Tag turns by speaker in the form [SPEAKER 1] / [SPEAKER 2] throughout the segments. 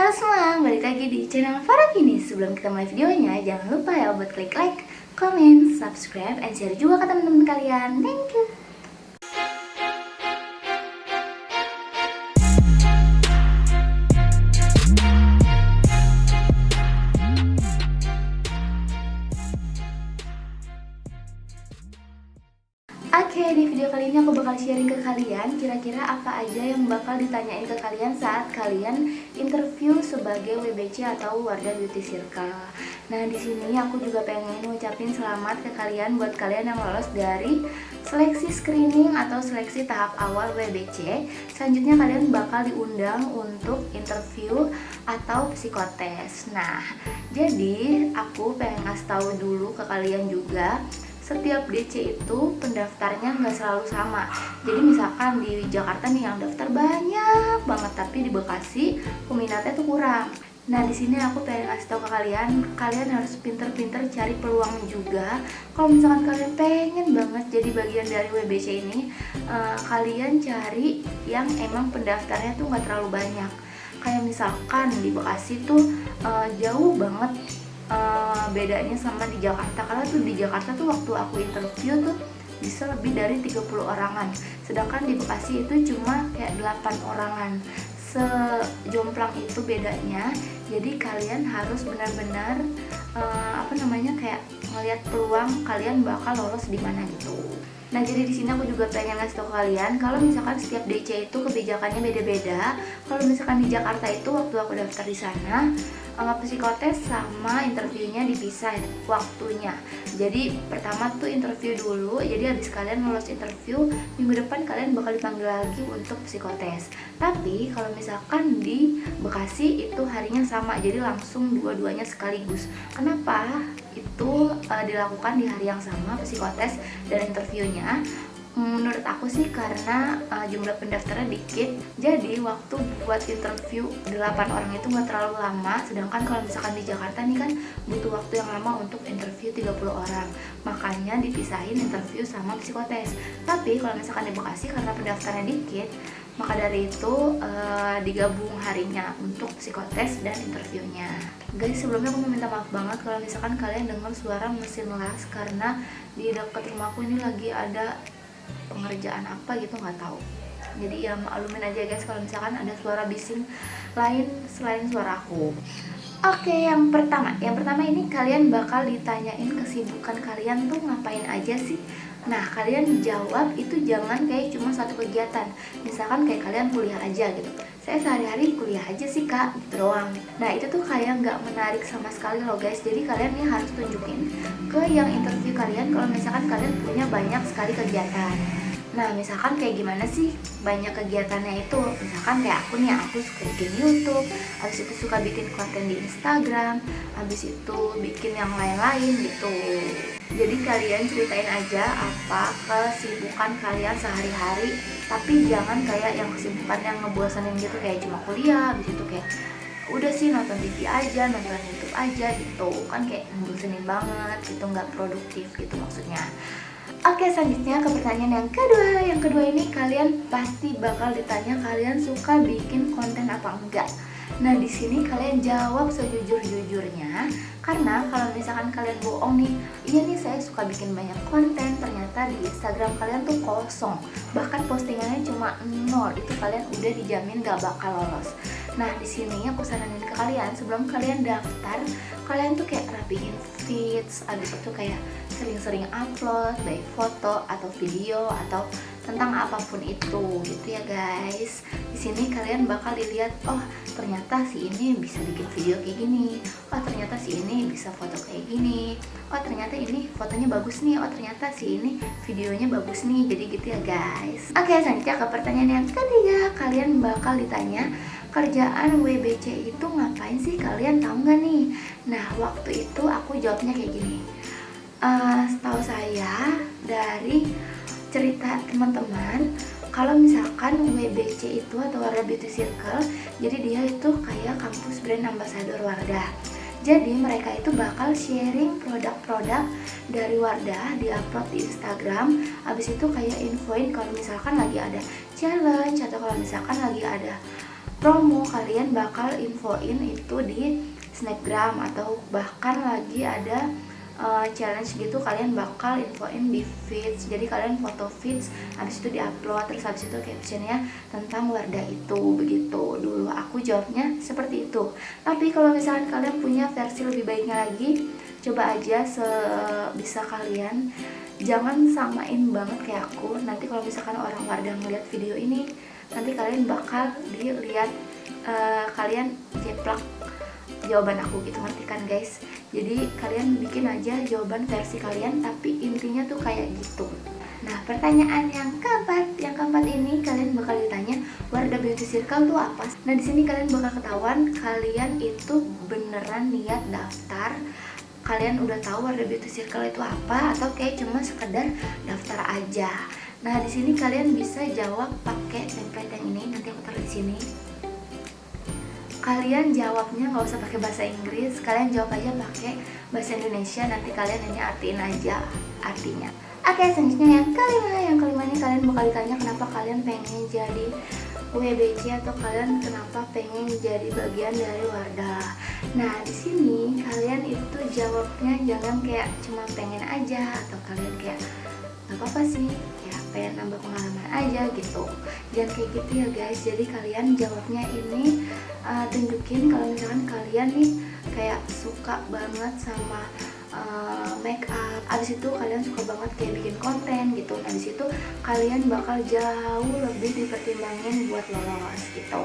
[SPEAKER 1] Halo semua, balik lagi di channel Farah Kini. Sebelum kita mulai videonya, jangan lupa ya buat klik like, comment, subscribe, and share juga ke teman-teman kalian. Thank you. Oke, di video kali ini aku bakal sharing ke kalian kira-kira apa aja yang bakal ditanyain ke kalian saat kalian interview sebagai WBC atau Wardah Beauty Circle. Nah, di sini aku juga pengen ngucapin selamat ke kalian buat kalian yang lolos dari seleksi screening atau seleksi tahap awal WBC. Selanjutnya kalian bakal diundang untuk interview atau psikotes. Nah, jadi aku pengen ngasih tahu dulu ke kalian juga, setiap DC itu pendaftarnya nggak selalu sama. Jadi misalkan di Jakarta nih yang daftar banyak banget, tapi di Bekasi peminatnya tuh kurang. Nah, di sini aku pengen kasih tahu ke kalian harus pinter-pinter cari peluang juga. Kalau misalkan kalian pengen banget jadi bagian dari WBC ini, kalian cari yang emang pendaftarnya tuh nggak terlalu banyak. Kayak misalkan di Bekasi tuh jauh banget bedanya sama di Jakarta, karena tuh di Jakarta tuh waktu aku interview tuh bisa lebih dari 30 orangan, sedangkan di Bekasi itu cuma kayak 8 orangan. Sejomplang itu bedanya. Jadi kalian harus benar-benar kayak ngelihat peluang kalian bakal lolos di mana gitu. Nah, jadi di sini aku juga pengen ngasih tau kalian kalau misalkan setiap DC itu kebijakannya beda-beda. Kalau misalkan di Jakarta itu waktu aku daftar di sana, psikotes sama interviewnya dipisah waktunya. Jadi pertama tuh interview dulu. Jadi habis kalian lolos interview, minggu depan kalian bakal dipanggil lagi untuk psikotes. Tapi kalau misalkan di Bekasi itu harinya sama, jadi langsung dua-duanya sekaligus. Kenapa itu dilakukan di hari yang sama, psikotes dan interviewnya? Menurut aku sih karena jumlah pendaftarnya dikit, jadi waktu buat interview 8 orang itu nggak terlalu lama. Sedangkan kalau misalkan di Jakarta nih kan butuh waktu yang lama untuk interview 30 orang, makanya dipisahin interview sama psikotes. Tapi kalau misalkan di Bekasi karena pendaftarnya dikit, maka dari itu digabung harinya untuk psikotes dan interviewnya. Guys, sebelumnya aku mau minta maaf banget kalau misalkan kalian dengar suara mesin las, karena di dekat rumahku ini lagi ada pengerjaan apa gitu, nggak tahu. Jadi ya maklumin aja guys kalau misalkan ada suara bising lain selain suara aku. Oke, yang pertama ini kalian bakal ditanyain kesibukan kalian tuh ngapain aja sih. Nah, kalian jawab itu jangan kayak cuma satu kegiatan. Misalkan kayak kalian kuliah aja gitu, saya sehari-hari kuliah aja sih kak, gitu doang. Nah, itu tuh kayak nggak menarik sama sekali loh guys. Jadi kalian nih harus tunjukin ke yang interview kalian kalau misalkan kalian punya banyak sekali kegiatan. Nah, misalkan kayak gimana sih banyak kegiatannya itu? Misalkan kayak aku suka bikin YouTube, habis itu suka bikin konten di Instagram, habis itu bikin yang lain-lain gitu. Jadi kalian ceritain aja apa kesibukan kalian sehari-hari, tapi jangan kayak yang kesibukan yang ngebosanin gitu, kayak cuma kuliah, habis itu kayak udah sih nonton TV aja, nonton YouTube aja gitu kan, kayak ngebosenin banget gitu, nggak produktif gitu maksudnya. Oke, selanjutnya ke pertanyaan yang kedua. Yang kedua ini kalian pasti bakal ditanya kalian suka bikin konten apa enggak. Nah, di sini kalian jawab sejujur-jujurnya, karena kalau misalkan kalian bohong nih, iya nih saya suka bikin banyak konten, ternyata di Instagram kalian tuh kosong, bahkan postingannya cuma 0, itu kalian udah dijamin gak bakal lolos. Nah, di sini aku saranin ke kalian sebelum kalian daftar, kalian tuh kayak rapiin feeds, abis itu kayak sering-sering upload baik foto atau video atau tentang apapun itu gitu ya guys. Di sini kalian bakal dilihat, oh ternyata si ini bisa bikin video kayak gini, oh ternyata si ini bisa foto kayak gini, oh ternyata ini fotonya bagus nih, oh ternyata si ini videonya bagus nih. Jadi gitu ya guys. Oke, selanjutnya ke pertanyaan yang ketiga. Kalian bakal ditanya kerjaan WBC itu ngapain sih, kalian tahu nggak nih? Nah, waktu itu aku jawabnya kayak gini. Setahu saya dari cerita teman-teman, kalau misalkan WBC itu atau Wardah Beauty Circle, jadi dia itu kayak kampus brand ambassador Wardah. Jadi mereka itu bakal sharing produk-produk dari Wardah, di-upload di Instagram. Abis itu kayak infoin kalau misalkan lagi ada challenge atau kalau misalkan lagi ada promo, kalian bakal infoin itu di snapgram, atau bahkan lagi ada challenge gitu, kalian bakal infoin di feeds. Jadi kalian foto feeds, habis itu diupload, terus habis itu captionnya tentang Wardah itu. Begitu dulu aku jawabnya seperti itu. Tapi kalau misalkan kalian punya versi lebih baiknya lagi, coba aja sebisa kalian, jangan samain banget kayak aku. Nanti kalau misalkan orang Wardah ngeliat video ini, nanti kalian bakal dilihat kalian jeplak jawaban aku gitu, ngerti kan guys? Jadi kalian bikin aja jawaban versi kalian, tapi intinya tuh kayak gitu. Nah, pertanyaan yang keempat ini kalian bakal ditanya Wardah Beauty Circle tuh apa? Nah, di sini kalian bakal ketahuan kalian itu beneran niat daftar, kalian udah tahu Wardah Beauty Circle itu apa, atau kayak cuma sekedar daftar aja. Nah, di sini kalian bisa jawab pakai template yang ini, nanti aku taruh di sini. Kalian jawabnya nggak usah pakai bahasa Inggris, kalian jawab aja pakai bahasa Indonesia, nanti kalian hanya artiin aja artinya. Oke, selanjutnya yang kelima ini kalian bakal ditanya kenapa kalian pengen jadi WBC, atau kalian kenapa pengen jadi bagian dari Wardah. Nah, di sini kalian itu jawabnya jangan kayak cuma pengen aja, atau kalian kayak nggak apa-apa sih, ya pengen nambah pengalaman aja gitu. Jangan kayak gitu ya guys. Jadi kalian jawabnya ini tunjukin kalau misalkan kalian nih kayak suka banget sama make up, abis itu kalian suka banget kayak bikin konten gitu. Nah, disitu kalian bakal jauh lebih dipertimbangin buat lolos gitu.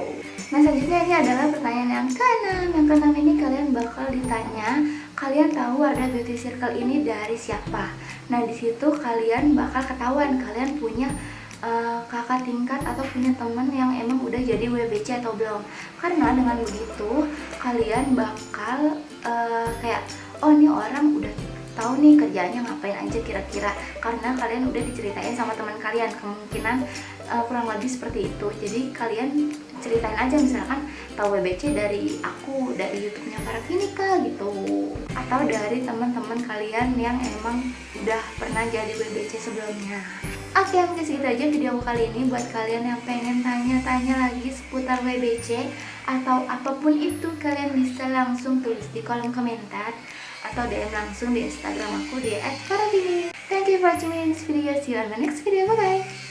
[SPEAKER 1] Nah, selanjutnya ini adalah pertanyaan yang keenam. Yang keenam ini kalian bakal ditanya kalian tahu Wardah Beauty Circle ini dari siapa. Nah, disitu kalian bakal ketahuan kalian punya kakak tingkat atau punya teman yang emang udah jadi WBC atau belum. Karena dengan begitu kalian bakal kayak oh, ini orang udah tahu nih kerjaannya ngapain aja kira-kira, karena kalian udah diceritain sama teman kalian. Kemungkinan kurang lebih seperti itu. Jadi kalian ceritain aja, misalkan tahu WBC dari aku, dari YouTube-nya para Vinika gitu, atau dari teman-teman kalian yang emang udah pernah jadi WBC sebelumnya. Oke, mungkin segitu aja video kali ini. Buat kalian yang pengen tanya-tanya lagi seputar WBC atau apapun itu, kalian bisa langsung tulis di kolom komentar atau DM langsung di Instagram aku di @faravini. Thank you for watching this video. See you on the next video. Bye bye.